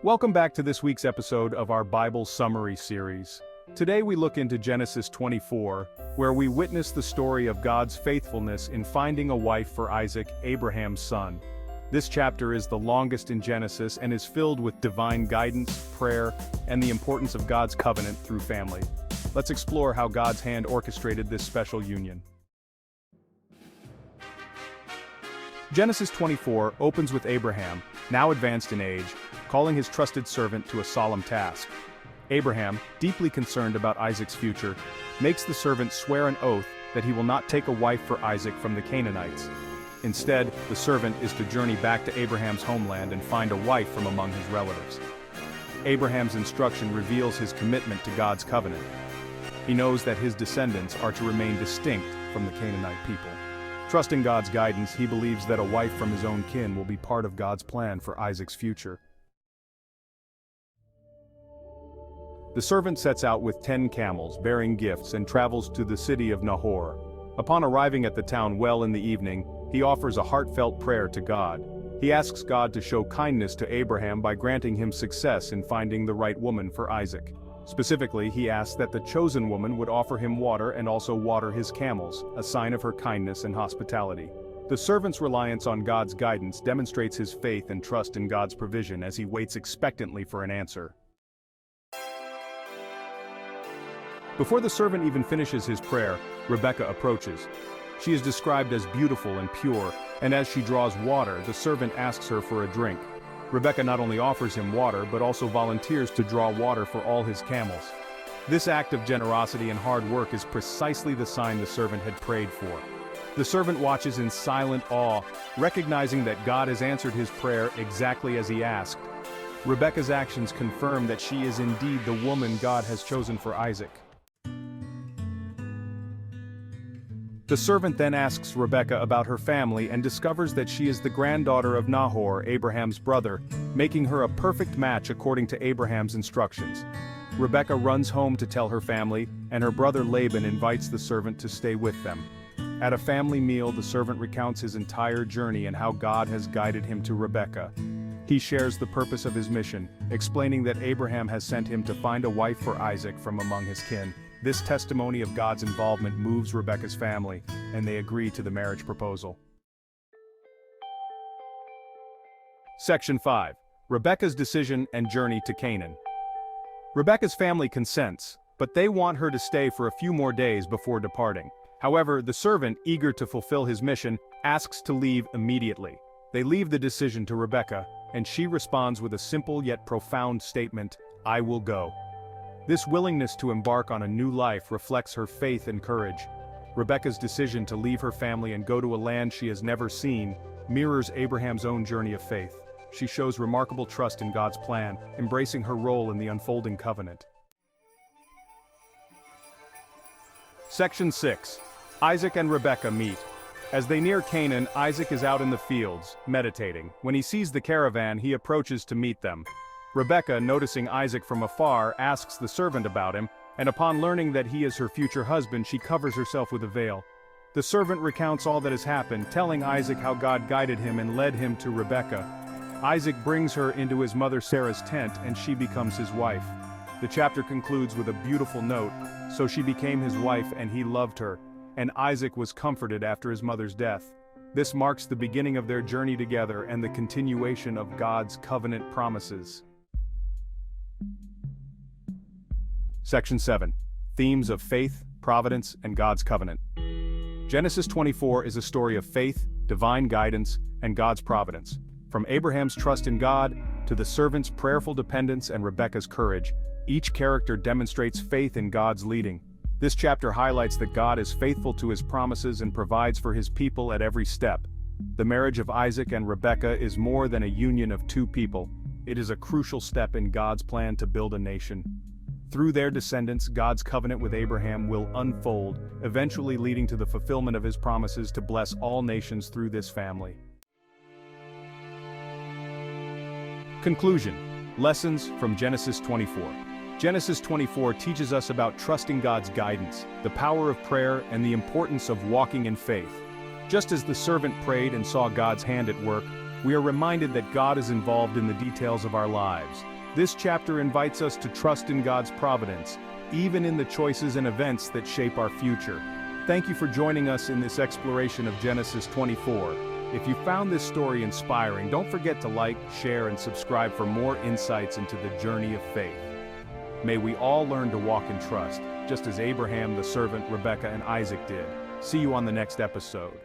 Welcome back to this week's episode of our Bible Summary series. Today we look into Genesis 24, where we witness the story of God's faithfulness in finding a wife for Isaac, Abraham's son. This chapter is the longest in Genesis and is filled with divine guidance, prayer, and the importance of God's covenant through family. Let's explore how God's hand orchestrated this special union. Genesis 24 opens with Abraham, now advanced in age, calling his trusted servant to a solemn task. Abraham, deeply concerned about Isaac's future, makes the servant swear an oath that he will not take a wife for Isaac from the Canaanites. Instead, the servant is to journey back to Abraham's homeland and find a wife from among his relatives. Abraham's instruction reveals his commitment to God's covenant. He knows that his descendants are to remain distinct from the Canaanite people. Trusting God's guidance, he believes that a wife from his own kin will be part of God's plan for Isaac's future. The servant sets out with 10 camels bearing gifts and travels to the city of Nahor. Upon arriving at the town well in the evening, he offers a heartfelt prayer to God. He asks God to show kindness to Abraham by granting him success in finding the right woman for Isaac. Specifically, he asks that the chosen woman would offer him water and also water his camels, a sign of her kindness and hospitality. The servant's reliance on God's guidance demonstrates his faith and trust in God's provision as he waits expectantly for an answer. Before the servant even finishes his prayer, Rebekah approaches. She is described as beautiful and pure, and as she draws water, the servant asks her for a drink. Rebekah not only offers him water but also volunteers to draw water for all his camels. This act of generosity and hard work is precisely the sign the servant had prayed for. The servant watches in silent awe, recognizing that God has answered his prayer exactly as he asked. Rebekah's actions confirm that she is indeed the woman God has chosen for Isaac. The servant then asks Rebekah about her family and discovers that she is the granddaughter of Nahor, Abraham's brother, making her a perfect match according to Abraham's instructions. Rebekah runs home to tell her family, and her brother Laban invites the servant to stay with them. At a family meal, the servant recounts his entire journey and how God has guided him to Rebekah. He shares the purpose of his mission, explaining that Abraham has sent him to find a wife for Isaac from among his kin. This testimony of God's involvement moves Rebekah's family, and they agree to the marriage proposal. Section 5. Rebekah's decision and journey to Canaan. Rebekah's family consents, but they want her to stay for a few more days before departing. However, the servant, eager to fulfill his mission, asks to leave immediately. They leave the decision to Rebekah, and she responds with a simple yet profound statement, "I will go." This willingness to embark on a new life reflects her faith and courage. Rebekah's decision to leave her family and go to a land she has never seen mirrors Abraham's own journey of faith. She shows remarkable trust in God's plan, embracing her role in the unfolding covenant. Section 6. Isaac and Rebekah meet. As they near Canaan, Isaac is out in the fields, meditating. When he sees the caravan, he approaches to meet them. Rebekah, noticing Isaac from afar, asks the servant about him, and upon learning that he is her future husband, she covers herself with a veil. The servant recounts all that has happened, telling Isaac how God guided him and led him to Rebekah. Isaac brings her into his mother Sarah's tent, and she becomes his wife. The chapter concludes with a beautiful note, "So she became his wife and he loved her, and Isaac was comforted after his mother's death." This marks the beginning of their journey together and the continuation of God's covenant promises. Section 7. Themes of faith, providence, and God's covenant. Genesis 24 is a story of faith, divine guidance, and God's providence. From Abraham's trust in God, to the servant's prayerful dependence and Rebekah's courage, each character demonstrates faith in God's leading. This chapter highlights that God is faithful to his promises and provides for his people at every step. The marriage of Isaac and Rebekah is more than a union of two people. It is a crucial step in God's plan to build a nation. Through their descendants, God's covenant with Abraham will unfold, eventually leading to the fulfillment of his promises to bless all nations through this family. Conclusion. Lessons from Genesis 24. Genesis 24 teaches us about trusting God's guidance, the power of prayer, and the importance of walking in faith. Just as the servant prayed and saw God's hand at work, we are reminded that God is involved in the details of our lives. This chapter invites us to trust in God's providence, even in the choices and events that shape our future. Thank you for joining us in this exploration of Genesis 24. If you found this story inspiring, don't forget to like, share, and subscribe for more insights into the journey of faith. May we all learn to walk in trust, just as Abraham, the servant, Rebekah, and Isaac did. See you on the next episode.